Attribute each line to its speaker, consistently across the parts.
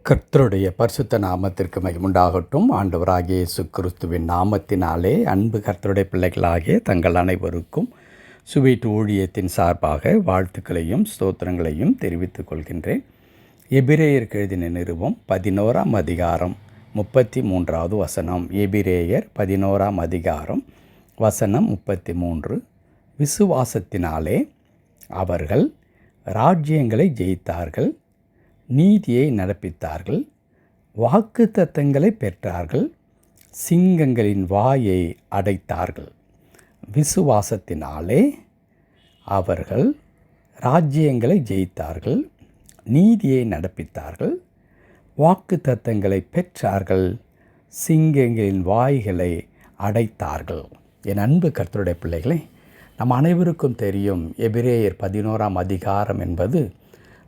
Speaker 1: கர்த்தருடைய பரிசுத்த நாமத்திற்கு மகிமுண்டாகட்டும். ஆண்டவராகிய இயேசு கிறிஸ்துவின் நாமத்தினாலே அன்பு கர்த்தருடைய பிள்ளைகளாகிய தங்கள் அனைவருக்கும் சுவீட் ஊழியத்தின் சார்பாக வாழ்த்துக்களையும் ஸ்தோத்திரங்களையும் தெரிவித்துக் கொள்கின்றேன். எபிரேயருக்கு எழுதின நிருபம் 11ஆம் அதிகாரம் 33வது வசனம். எபிரேயர் 11ஆம் அதிகாரம் வசனம் 33. விசுவாசத்தினாலே அவர்கள் ராஜ்யங்களை ஜெயித்தார்கள், நீதியை நடப்பித்தார்கள், வாக்குத்தத்தங்களை பெற்றார்கள், சிங்கங்களின் வாயை அடைத்தார்கள். விசுவாசத்தினாலே அவர்கள் ராஜ்யங்களை ஜெயித்தார்கள், நீதியை நடப்பித்தார்கள், வாக்குத்தத்தங்களை பெற்றார்கள், சிங்கங்களின் வாய்களை அடைத்தார்கள். என் அன்பு கர்த்தருடைய பிள்ளைகளே, நம் அனைவருக்கும் தெரியும், எபிரேயர் 11ஆம் அதிகாரம் என்பது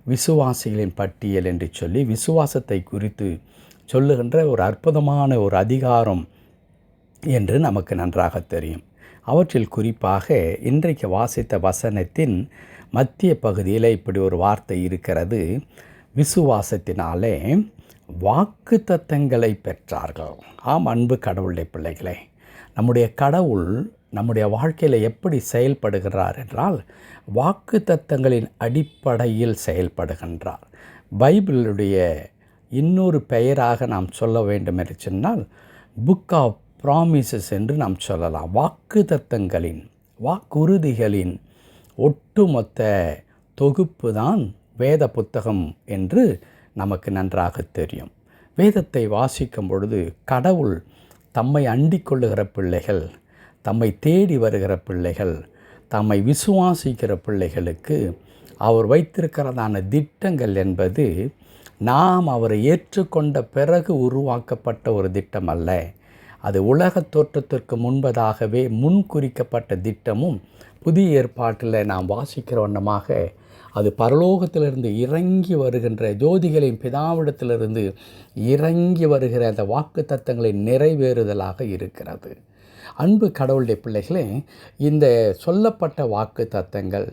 Speaker 1: விசுவாசிகளின் பட்டியல் என்று சொல்லி விசுவாசத்தை குறித்து சொல்லுகின்ற ஒரு அற்புதமான ஒரு அதிகாரம் என்று நமக்கு நன்றாக தெரியும். அவற்றில் குறிப்பாக இன்றைக்கு வாசித்த வசனத்தின் மத்திய பகுதியில் இப்படி ஒரு வார்த்தை இருக்கிறது. விசுவாசத்தினாலே வாக்குத்தத்தங்களை பெற்றார்கள். ஆம் அன்பு கடவுளுடைய பிள்ளைகளே, நம்முடைய கடவுள் நம்முடைய வாழ்க்கையில் எப்படி செயல்படுகிறார் என்றால் வாக்குத்தத்தங்களின் அடிப்படையில் செயல்படுகின்றார். பைபிளுடைய இன்னொரு பெயராக நாம் சொல்ல வேண்டும் என்று சொன்னால் புக் ஆஃப் ப்ராமிசஸ் என்று நாம் சொல்லலாம். வாக்குத்தத்தங்களின் வாக்குறுதிகளின் ஒட்டுமொத்த தொகுப்பு தான் வேத புத்தகம் என்று நமக்கு நன்றாக தெரியும். வேதத்தை வாசிக்கும் பொழுது கடவுள் தம்மை அண்டிக் கொள்ளுகிற பிள்ளைகள், தம்மை தேடி வருகிற பிள்ளைகள், தம்மை விசுவாசிக்கிற பிள்ளைகளுக்கு அவர் வைத்திருக்கிறதான திட்டங்கள் என்பது நாம் அவரை ஏற்றுக்கொண்ட பிறகு உருவாக்கப்பட்ட ஒரு திட்டம் அல்ல. அது உலக தோற்றத்திற்கு முன்பதாகவே முன்குறிக்கப்பட்ட திட்டமும் புதிய ஏற்பாட்டில் நாம் வாசிக்கிற வண்ணமாக அது பரலோகத்திலிருந்து இறங்கி வருகின்ற ஜோதிகளின் பிதாவிடத்திலிருந்து இறங்கி வருகிற அந்த வாக்கு தத்தங்களின் நிறைவேறுதலாக இருக்கிறது. அன்பு கடவுளுடைய பிள்ளைகளே, இந்த சொல்லப்பட்ட வாக்கு தத்தங்கள்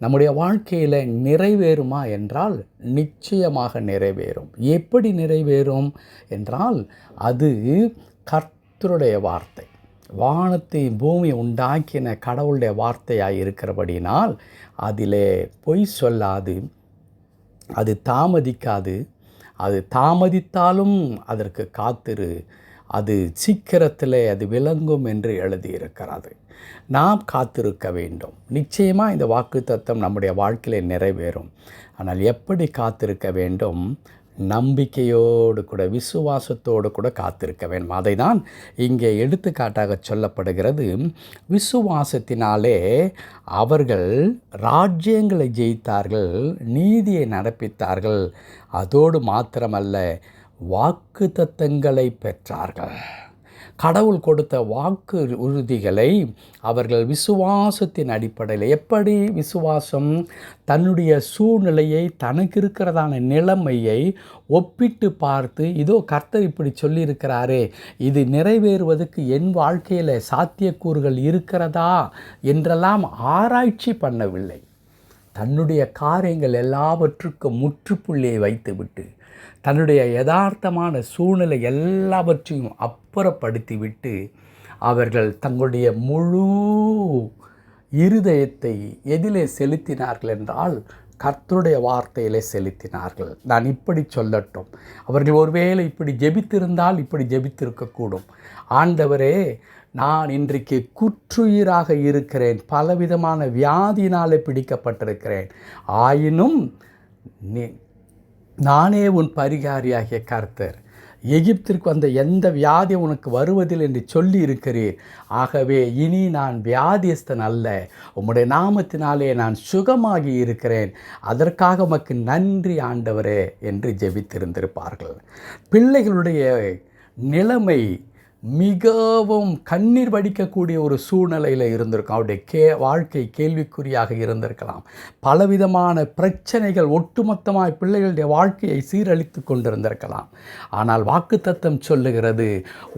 Speaker 1: நம்முடைய வாழ்க்கையில் நிறைவேறுமா என்றால் நிச்சயமாக நிறைவேறும். எப்படி நிறைவேறும் என்றால் அது கர்த்தருடைய வார்த்தை, வானத்தை பூமி உண்டாக்கின கடவுளுடைய வார்த்தையாக இருக்கிறபடினால் அதிலே பொய் சொல்லாது, அது தாமதிக்காது. அது தாமதித்தாலும் அதற்கு காத்திரு, அது சீக்கிரத்தில் அது விளங்கும் என்று எழுதியிருக்கிறது. நாம் காத்திருக்க வேண்டும். நிச்சயமாக இந்த வாக்குத்தத்தம் நம்முடைய வாழ்க்கையில் நிறைவேறும். ஆனால் எப்படி காத்திருக்க வேண்டும்? நம்பிக்கையோடு கூட, விசுவாசத்தோடு கூட காத்திருக்க வேண்டும். அதை தான் இங்கே எடுத்துக்காட்டாக சொல்லப்படுகிறது. விசுவாசத்தினாலே அவர்கள் ராஜ்யங்களை ஜெயித்தார்கள், நீதியை நடப்பித்தார்கள், அதோடு மாத்திரமல்ல வாக்குத்தத்தங்களை பெற்றார்கள். கடவுள் கொடுத்த வாக்கு உறுதிகளை அவர்கள் விசுவாசத்தின் அடிப்படையில், எப்படி விசுவாசம்? தன்னுடைய சூழ்நிலையை, தனக்கு இருக்கிறதான நிலைமையை ஒப்பிட்டு பார்த்து, இதோ கர்த்தர் இப்படி சொல்லியிருக்கிறாரே, இது நிறைவேறுவதற்கு என் வாழ்க்கையில் சாத்தியக்கூறுகள் இருக்கிறதா என்றெல்லாம் ஆராய்ச்சி பண்ணவில்லை. தன்னுடைய காரியங்கள் எல்லாவற்றுக்கும் முற்றுப்புள்ளியை வைத்துவிட்டு, தன்னுடைய யதார்த்தமான சூழ்நிலை எல்லாவற்றையும் அப்புறப்படுத்திவிட்டு அவர்கள் தங்களுடைய முழு இருதயத்தை எதிலே செலுத்தினார்கள் என்றால் கர்த்தருடைய வார்த்தையிலே செலுத்தினார்கள். நான் இப்படி சொல்லட்டும், அவர்கள் ஒருவேளை இப்படி ஜெபித்திருந்தால் இப்படி ஜெபித்திருக்கக்கூடும். ஆண்டவரே, நான் இன்றைக்கு குற்றுயிராக இருக்கிறேன், பலவிதமான வியாதியினாலே பிடிக்கப்பட்டிருக்கிறேன், ஆயினும் நானே உன் பரிகாரியாகிய கர்த்தர், எகிப்திற்கு வந்த எந்த வியாதி உனக்கு வருவதில் என்று சொல்லி இருக்கிறீர். ஆகவே இனி நான் வியாதியஸ்தன் அல்ல, உம்முடைய நாமத்தினாலே நான் சுகமாகி இருக்கிறேன், அதற்காக உமக்கு நன்றி ஆண்டவரே என்று ஜெபித்திருந்திருப்பார்கள். பிள்ளைகளுடைய நிலைமை மிகவும் கண்ணீர் வடிக்கக்கூடிய ஒரு சூழ்நிலையில் இருந்திருக்கும். அவருடைய வாழ்க்கை கேள்விக்குறியாக இருந்திருக்கலாம். பலவிதமான பிரச்சனைகள் ஒட்டுமொத்தமாய் பிள்ளைகளுடைய வாழ்க்கையை சீரழித்து கொண்டிருந்திருக்கலாம். ஆனால் வாக்குத்தத்தம் சொல்லுகிறது,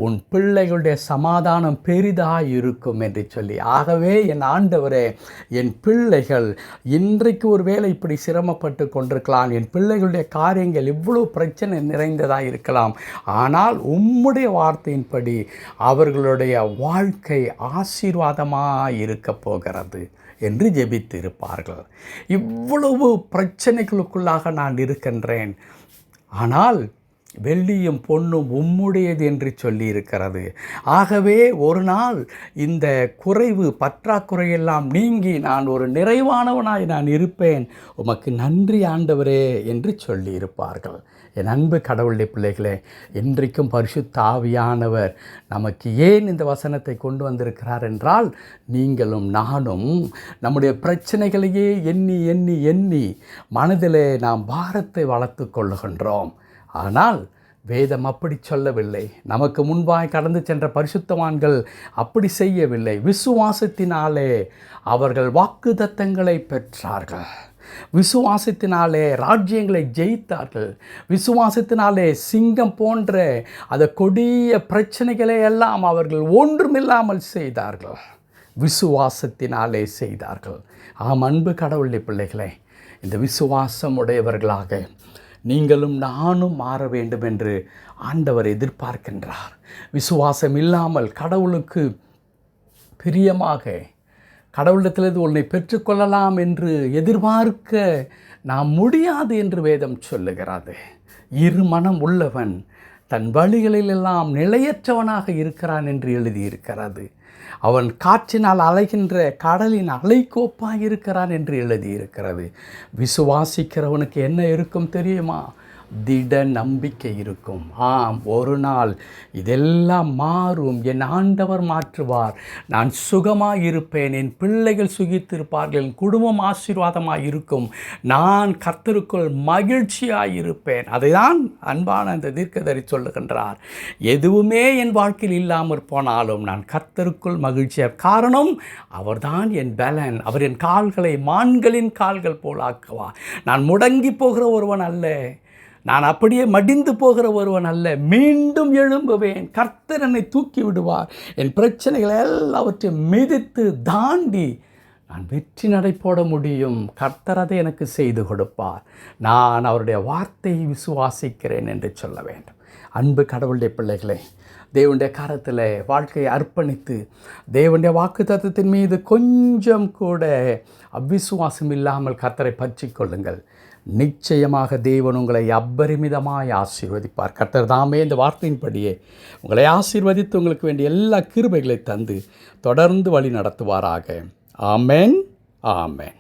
Speaker 1: உன் பிள்ளைகளுடைய சமாதானம் பெரிதாய் இருக்கும் என்று சொல்லி. ஆகவே என் ஆண்டவரே, என் பிள்ளைகள் இன்றைக்கு ஒரு வேளை இப்படி சிரமப்பட்டு கொண்டிருக்கலாம், என் பிள்ளைகளுடைய காரியங்கள் இவ்வளவு பிரச்சனை நிறைந்ததாக இருக்கலாம், ஆனால் உம்முடைய வார்த்தையின்படி அவர்களுடைய வாழ்க்கை ஆசீர்வாதமாக இருக்க போகிறது என்று ஜெபித்திருப்பார்கள். இவ்வளவு பிரச்சனைகளுக்குள்ளாக நான் இருக்கின்றேன், ஆனால் வெள்ளியும் பொன்னும் உம்முடையது என்று சொல்லி இருக்கிறது. ஆகவே ஒரு நாள் இந்த குறைவு பற்றாக்குறையெல்லாம் நீங்கி நான் ஒரு நிறைவானவனாய் நான் இருப்பேன், உமக்கு நன்றி ஆண்டவரே என்று சொல்லி இருப்பார்கள். என் அன்பு கடவுளுடைய பிள்ளைகளே, இன்றைக்கும் பரிசுத்த ஆவியானவர் நமக்கு ஏன் இந்த வசனத்தை கொண்டு வந்திருக்கிறார் என்றால், நீங்களும் நானும் நம்முடைய பிரச்சனைகளையே எண்ணி எண்ணி எண்ணி மனதிலே நாம் பாரத்தை வளர்த்து கொள்ளுகின்றோம். ஆனால் வேதம் அப்படி சொல்லவில்லை. நமக்கு முன்பாய் கடந்து சென்ற பரிசுத்தவான்கள் அப்படி செய்யவில்லை. விசுவாசத்தினாலே அவர்கள் வாக்குத்தத்தங்களை பெற்றார்கள். விசுவாசத்தினாலே ராஜ்யங்களை ஜெயித்தார்கள். விசுவாசத்தினாலே சிங்கம் போன்ற அந்த கொடிய பிரச்சனைகளை எல்லாம் அவர்கள் ஒன்றுமில்லாமல் செய்தார்கள். விசுவாசத்தினாலே செய்தார்கள். ஆம் அன்பு கடவுளுடைய பிள்ளைகளே, இந்த விசுவாசம் உடையவர்களாக நீங்களும் நானும் மாற வேண்டும் என்று ஆண்டவர் எதிர்பார்க்கின்றார். விசுவாசம் இல்லாமல் கடவுளுக்கு பிரியமாக கடவுளிடத்திலிருந்து உன்னை பெற்றுக்கொள்ளலாம் என்று எதிர்பார்க்க நாம் முடியாது என்று வேதம் சொல்லுகிறது. இருமனம் உள்ளவன் தன் வழிகளிலெல்லாம் நிலையற்றவனாக இருக்கிறான் என்று எழுதியிருக்கிறது. அவன் காற்றினால் அலைகின்ற கடலின் அலைக்கோப்பாக இருக்கிறான் என்று எழுதியிருக்கிறது. விசுவாசிக்கிறவனுக்கு என்ன இருக்கும் தெரியுமா? திட நம்பிக்கை இருக்கும். ஆம், ஒரு நாள் இதெல்லாம் மாறும், என் ஆண்டவர் மாற்றுவார், நான் சுகமாக இருப்பேன், என் பிள்ளைகள் சுகித்திருப்பார்கள், என் குடும்பம் ஆசீர்வாதமாக இருக்கும், நான் கர்த்தருக்குள் மகிழ்ச்சியாக இருப்பேன். அதைதான் அன்பான அந்த தீர்க்கதரி சொல்லுகின்றார். எதுவுமே என் வாழ்க்கையில் இல்லாமல் போனாலும் நான் கர்த்தருக்குள் மகிழ்ச்சியாக, காரணம் அவர்தான் என் பலன். அவர் என் கால்களை மான்களின் கால்கள் போல் ஆக்குவார். நான் முடங்கி போகிற ஒருவன் அல்ல, நான் அப்படியே மடிந்து போகிற ஒருவன் அல்ல, மீண்டும் எழும்புவேன். கர்த்தர் என்னை தூக்கி விடுவார். என் பிரச்சனைகளை எல்லாவற்றையும் மிதித்து தாண்டி நான் வெற்றி நடை போட முடியும். கர்த்தர் அதை எனக்கு செய்து கொடுப்பார். நான் அவருடைய வார்த்தையை விசுவாசிக்கிறேன் என்று சொல்ல வேண்டும். அன்பு கடவுளுடைய பிள்ளைகளே, தேவனுடைய கரத்தில் வாழ்க்கையை அர்ப்பணித்து தேவனுடைய வாக்குத்தத்தத்தின் மீது கொஞ்சம் கூட அவிசுவாசம் இல்லாமல் கர்த்தரை பற்றி கொள்ளுங்கள். நிச்சயமாக தேவன் உங்களை அப்பரிமிதமாய் ஆசீர்வதிப்பார். கர்த்தர் தாமே இந்த வார்த்தையின்படியே உங்களை ஆசீர்வதித்து உங்களுக்கு வேண்டிய எல்லா கிருபைகளை தந்து தொடர்ந்து வழி நடத்துவாராக. ஆமென், ஆமென்.